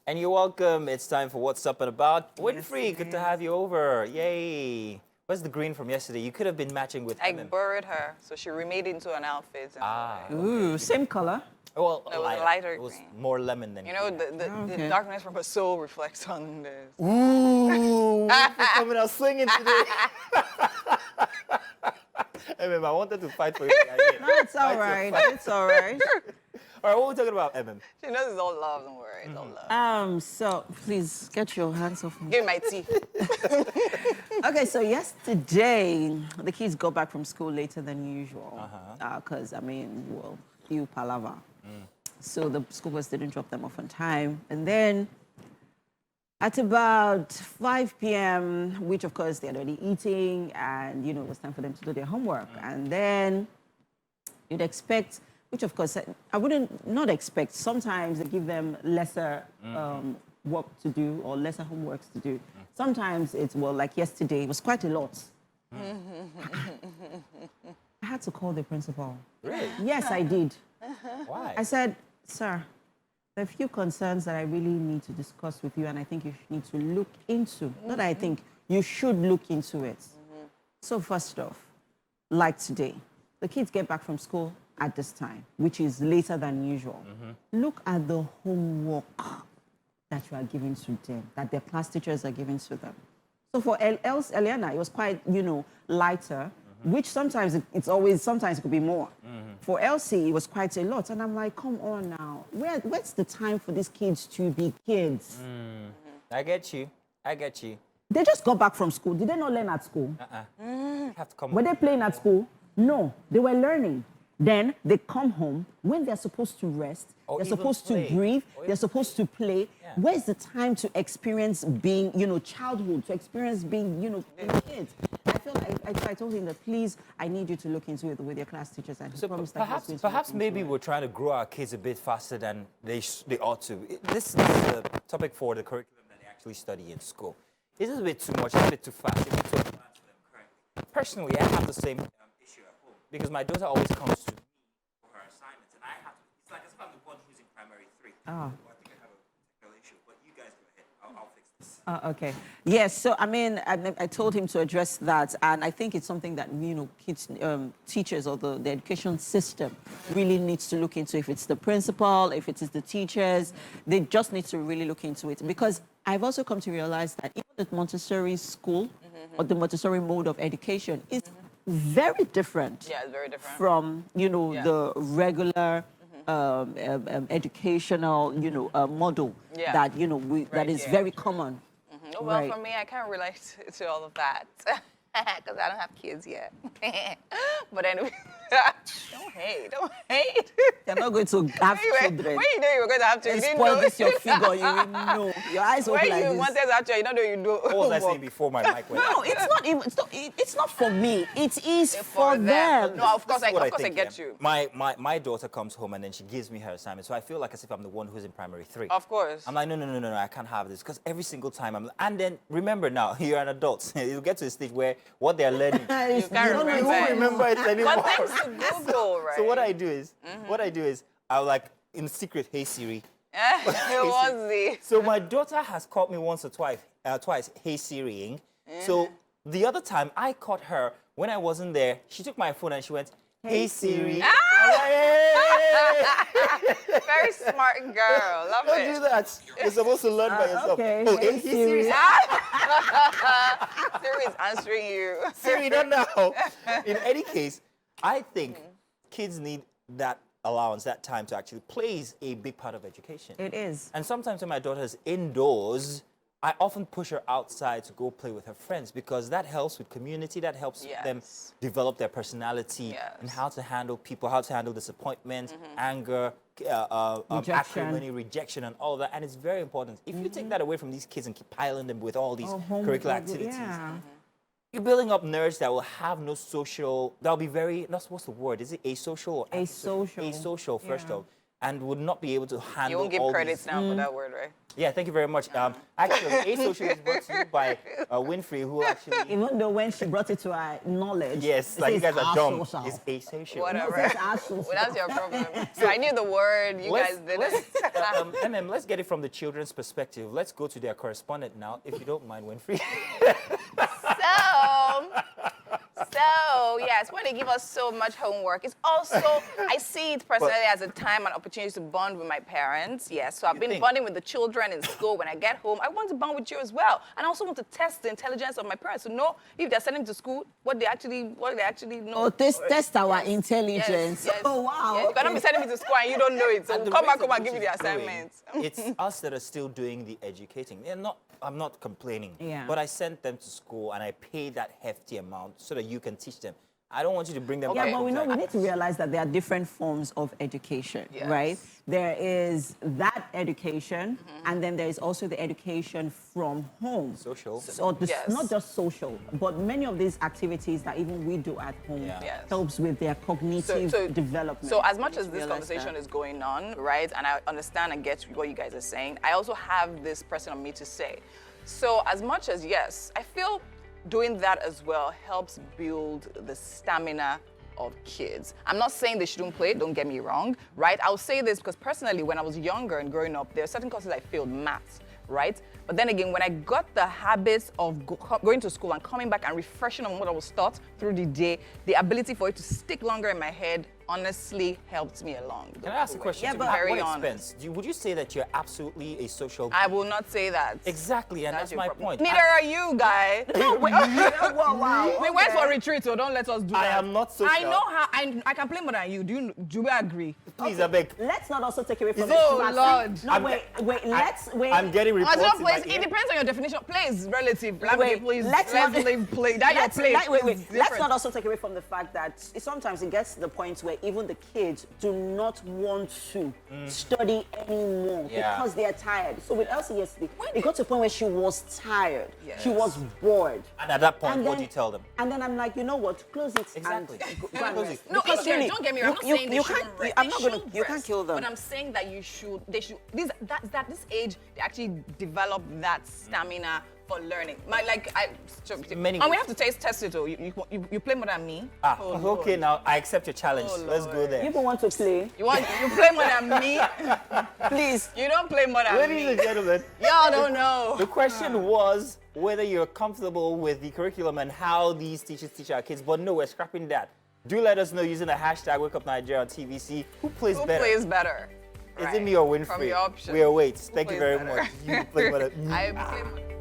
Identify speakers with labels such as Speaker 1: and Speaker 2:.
Speaker 1: And you're welcome. It's time for What's Up and About. Winfrey,
Speaker 2: Yes,
Speaker 1: good to have you over. Yay. Where's the green from yesterday? You could have been matching with
Speaker 3: I
Speaker 1: Emem.
Speaker 3: borrowed her, so she remade it into an outfit. And
Speaker 2: Ooh, same color.
Speaker 1: Well,
Speaker 3: It was a lighter
Speaker 1: It was
Speaker 3: green.
Speaker 1: more lemon than
Speaker 3: You know,
Speaker 1: green.
Speaker 3: the darkness from her soul reflects on this.
Speaker 1: Ooh, Winfrey coming out swinging today. Emem, I wanted to fight for you.
Speaker 2: No, it's all right. It's all right.
Speaker 1: All right, what are we talking about, Emem?
Speaker 3: She knows it's all love, don't worry, it's all love.
Speaker 2: So please get your hands off me.
Speaker 3: Give me my teeth.
Speaker 2: Okay, so yesterday the kids got back from school later than usual. Because you palaver. So the school bus didn't drop them off on time, and then at about 5 p.m., which of course they had already eating, and it was time for them to do their homework. And then you'd expect, which of course I wouldn't not expect. Sometimes they give them lesser work to do or lesser homeworks to do. Sometimes it's, well, like yesterday, it was quite a lot. I had to call the principal.
Speaker 1: Really?
Speaker 2: Yes, I did.
Speaker 1: Why?
Speaker 2: I said, sir, there are a few concerns that I really need to discuss with you, and I think you need to look into. Not that I think, you should look into it. So first off, like today, the kids get back from school at this time, which is later than usual. Look at the homework that you are giving to them, that their class teachers are giving to them. So for Eliana, it was quite, lighter, which sometimes sometimes it could be more. For Elsie, it was quite a lot. And I'm like, come on now, where's the time for these kids to be kids?
Speaker 1: I get you.
Speaker 2: They just got back from school. Did they not learn at school?
Speaker 1: You have to come.
Speaker 2: Were they playing at school? No, they were learning. Then they come home when they're supposed to rest,
Speaker 1: Or
Speaker 2: they're
Speaker 1: even
Speaker 2: supposed
Speaker 1: play.
Speaker 2: to breathe,
Speaker 1: Or
Speaker 2: they're
Speaker 1: even
Speaker 2: supposed to play.
Speaker 1: Yeah.
Speaker 2: Where's the time to experience being, childhood, to experience being, kids? I feel like I told him that, please, I need you to look into it with your class teachers. And he
Speaker 1: So
Speaker 2: promised that he was going to
Speaker 1: perhaps
Speaker 2: look into
Speaker 1: maybe
Speaker 2: it.
Speaker 1: we're trying to grow our kids a bit faster than they ought to. This is a topic for the curriculum that they actually study in school. Is this a bit too much? Is it a bit too fast? Is it too advanced for them currently? Personally, I have the same issue at home because my daughter always comes to me for her assignments, and it's like as if I'm the one who's in primary 3.
Speaker 2: Ah.
Speaker 1: Well, I think I have a technical issue, but you guys go ahead. I'll fix this.
Speaker 2: Okay. Yes. So I told him to address that, and I think it's something that kids, teachers, or the education system really needs to look into. If it's the principal, if it is the teachers, they just need to really look into it. Because I've also come to realize that even the Montessori school or the Montessori mode of education is very different.
Speaker 3: Yeah, it's very different.
Speaker 2: From the regular educational model
Speaker 3: Yeah.
Speaker 2: that that
Speaker 3: Right,
Speaker 2: is
Speaker 3: yeah.
Speaker 2: very common.
Speaker 3: Oh, well,
Speaker 2: Right.
Speaker 3: for me, I can't relate to all of that because I don't have kids yet. But anyway, don't hate.
Speaker 2: You're not going to have
Speaker 3: Anyway,
Speaker 2: children.
Speaker 3: when you know you were going to have
Speaker 2: And
Speaker 3: children, you didn't
Speaker 2: spoil
Speaker 3: know.
Speaker 2: this your figure, you will know. Your eyes open
Speaker 3: When
Speaker 2: like
Speaker 3: you
Speaker 2: this.
Speaker 3: wanted to have children, you don't know you do.
Speaker 1: What was I saying before my mic went
Speaker 2: No,
Speaker 1: out?
Speaker 2: it's not even. It's not for me. It is for them.
Speaker 3: No, of course,
Speaker 1: This is what
Speaker 3: I
Speaker 1: think,
Speaker 3: get
Speaker 1: yeah.
Speaker 3: you.
Speaker 1: My daughter comes home and then she gives me her assignment. So I feel like as if I'm the one who's in primary 3.
Speaker 3: Of course.
Speaker 1: I'm like, no, I can't have this. Because every single time and then remember now, you're an adult. You get to a stage where what they're learning,
Speaker 2: You
Speaker 3: can't
Speaker 2: don't
Speaker 1: you
Speaker 3: remember.
Speaker 1: won't remember it anymore.
Speaker 3: But thanks to Google, right?
Speaker 1: So what I do is, I'll like, in secret, hey Siri.
Speaker 3: It was the.
Speaker 1: So my daughter has caught me once or twice, hey Siriing. So the other time I caught her when I wasn't there, she took my phone and she went, hey Siri.
Speaker 2: Ah!
Speaker 1: I'm like, "Hey!"
Speaker 3: Very smart girl. Love
Speaker 1: Don't
Speaker 3: it.
Speaker 1: do that. You're supposed to learn by yourself.
Speaker 2: okay.
Speaker 1: Oh,
Speaker 2: Hey, Siri.
Speaker 3: Siri is answering you.
Speaker 1: Siri, not now. In any case, I think kids need that allowance, that time to actually plays a big part of education.
Speaker 2: It is.
Speaker 1: And sometimes when my daughter is indoors, I often push her outside to go play with her friends because that helps with community, that helps them
Speaker 3: Yes.
Speaker 1: develop their personality and
Speaker 3: Yes.
Speaker 1: how to handle people, how to handle disappointment, anger,
Speaker 2: Rejection.
Speaker 1: acrimony, rejection, and all that. And it's very important. If you take that away from these kids and keep piling them with all these curricular activities,
Speaker 2: Yeah.
Speaker 1: you're building up nerds that will have no social, that'll be very, what's the word? Is it asocial or
Speaker 2: Asocial.
Speaker 1: Asocial, first
Speaker 2: Yeah.
Speaker 1: off. and would not be able to handle
Speaker 3: You won't give
Speaker 1: all
Speaker 3: credits
Speaker 1: these.
Speaker 3: now for that word, right?
Speaker 1: Yeah, thank you very much. Actually, asocial is brought to you by Winfrey, who actually.
Speaker 2: Even though when she brought it to our knowledge,
Speaker 1: Yes,
Speaker 2: it
Speaker 1: like you
Speaker 2: says
Speaker 1: guys are dumb.
Speaker 2: asocial.
Speaker 1: It's asocial.
Speaker 3: Whatever.
Speaker 2: It's asocial.
Speaker 3: Well, that's your problem. So I knew the word. You guys didn't.
Speaker 1: Emem, let's get it from the children's perspective. Let's go to their correspondent now, if you don't mind, Winfrey.
Speaker 3: So yes, when they give us so much homework, it's also, I see it personally as a time and opportunity to bond with my parents. Yes, so I've been bonding with the children in school. When I get home, I want to bond with you as well. And I also want to test the intelligence of my parents to know if they're sending to school, what they actually know.
Speaker 2: Oh, test our intelligence.
Speaker 3: Yes.
Speaker 2: Oh, wow.
Speaker 3: Yes. You cannot be sending me to school and you don't know it. So
Speaker 1: And the
Speaker 3: come back
Speaker 1: reason
Speaker 3: home and give
Speaker 1: which
Speaker 3: me the
Speaker 1: is doing,
Speaker 3: assignments.
Speaker 1: It's us that are still doing the educating. I'm not complaining.
Speaker 2: Yeah.
Speaker 1: But I sent them to school and I pay that hefty amount so that you can teach them. I don't want you to bring them back.
Speaker 2: Yeah, but we know
Speaker 1: home.
Speaker 2: we need to realize that there are different forms of education,
Speaker 3: Yes.
Speaker 2: right? There is that education, and then there is also the education from home.
Speaker 1: Social.
Speaker 2: So
Speaker 3: Yes.
Speaker 2: not just social, but many of these activities that even we do at home
Speaker 1: Yeah.
Speaker 3: Yes.
Speaker 2: helps with their cognitive development.
Speaker 3: So as much
Speaker 2: We
Speaker 3: as
Speaker 2: need to
Speaker 3: this
Speaker 2: realize
Speaker 3: conversation
Speaker 2: that.
Speaker 3: is going on, right, and I understand and get what you guys are saying, I also have this person on me to say. So as much as, yes, I feel doing that as well helps build the stamina of kids. I'm not saying they shouldn't play, don't get me wrong, right? I'll say this because personally, when I was younger and growing up, there are certain courses I failed, maths, right? But then again, when I got the habits of going to school and coming back and refreshing on what I was taught through the day, the ability for it to stick longer in my head honestly helped me along.
Speaker 1: Can I ask a question?
Speaker 2: Yeah,
Speaker 1: to
Speaker 2: but-
Speaker 1: you? At
Speaker 3: Very
Speaker 1: what
Speaker 3: honest.
Speaker 1: expense? Would you say that you're absolutely a social?
Speaker 3: I will not say that.
Speaker 1: Exactly, and that's
Speaker 3: your
Speaker 1: my
Speaker 3: problem.
Speaker 1: point.
Speaker 3: Neither are you, guy. No,
Speaker 2: Wow.
Speaker 3: we went for a retreat, so don't let us do
Speaker 1: I
Speaker 3: that.
Speaker 1: am not social.
Speaker 3: I know how I can play more than you. Do we agree?
Speaker 1: Please, I beg.
Speaker 2: Let's not also take away from
Speaker 3: Oh,
Speaker 2: the
Speaker 3: Lord.
Speaker 2: No, wait.
Speaker 1: I'm getting
Speaker 3: As
Speaker 1: reports.
Speaker 3: well,
Speaker 1: in my
Speaker 3: please,
Speaker 1: ear.
Speaker 3: it depends on your definition. Play is relative. Like,
Speaker 2: Wait,
Speaker 3: please,
Speaker 2: let's not-
Speaker 3: play. That your play.
Speaker 2: Wait.
Speaker 3: is
Speaker 2: Let's
Speaker 3: different.
Speaker 2: not also take away from the fact that sometimes it gets to the point where even the kids do not want to study anymore
Speaker 1: Yeah.
Speaker 2: because they are tired. So with Elsie yesterday, it got to a point where she was tired.
Speaker 3: Yes.
Speaker 2: She was bored.
Speaker 1: And at that point,
Speaker 2: And
Speaker 1: what
Speaker 2: then-
Speaker 1: do you tell them?
Speaker 2: And then I'm like, you know what? Close it.
Speaker 1: Exactly.
Speaker 2: And go and
Speaker 1: Close
Speaker 2: rest.
Speaker 1: it.
Speaker 3: No,
Speaker 2: Because
Speaker 3: it's fair.
Speaker 2: really,
Speaker 3: Don't get me wrong. I'm not
Speaker 2: you
Speaker 3: saying they
Speaker 2: can't.
Speaker 3: shouldn't rest.
Speaker 2: I'm
Speaker 3: They
Speaker 2: not gonna.
Speaker 3: should
Speaker 2: You can't
Speaker 3: rest.
Speaker 2: kill them.
Speaker 3: But I'm saying that they should. That this age they actually develop that stamina for learning.
Speaker 1: Many
Speaker 3: and we
Speaker 1: ways.
Speaker 3: have to test it. Oh, you play more than me.
Speaker 1: Ah,
Speaker 3: Oh,
Speaker 1: okay,
Speaker 3: Lord.
Speaker 1: now I accept your challenge.
Speaker 3: Oh,
Speaker 1: Let's go
Speaker 3: Lord.
Speaker 1: there.
Speaker 2: People want to play.
Speaker 3: You play more than me.
Speaker 2: Please.
Speaker 3: You don't play more than
Speaker 1: Ladies
Speaker 3: me.
Speaker 1: and gentlemen,
Speaker 3: Y'all don't know.
Speaker 1: the question was whether you're comfortable with the curriculum and how these teachers teach our kids. But no, we're scrapping that. Do let us know using the hashtag WakeUpNigeria on TVC. Who plays
Speaker 3: Who
Speaker 1: better?
Speaker 3: plays better?
Speaker 1: Is
Speaker 3: Right.
Speaker 1: it me or Winfrey?
Speaker 3: From your options.
Speaker 1: We await.
Speaker 3: Who
Speaker 1: Thank you
Speaker 3: plays
Speaker 1: very
Speaker 3: better?
Speaker 1: much. You play better.
Speaker 3: I play more.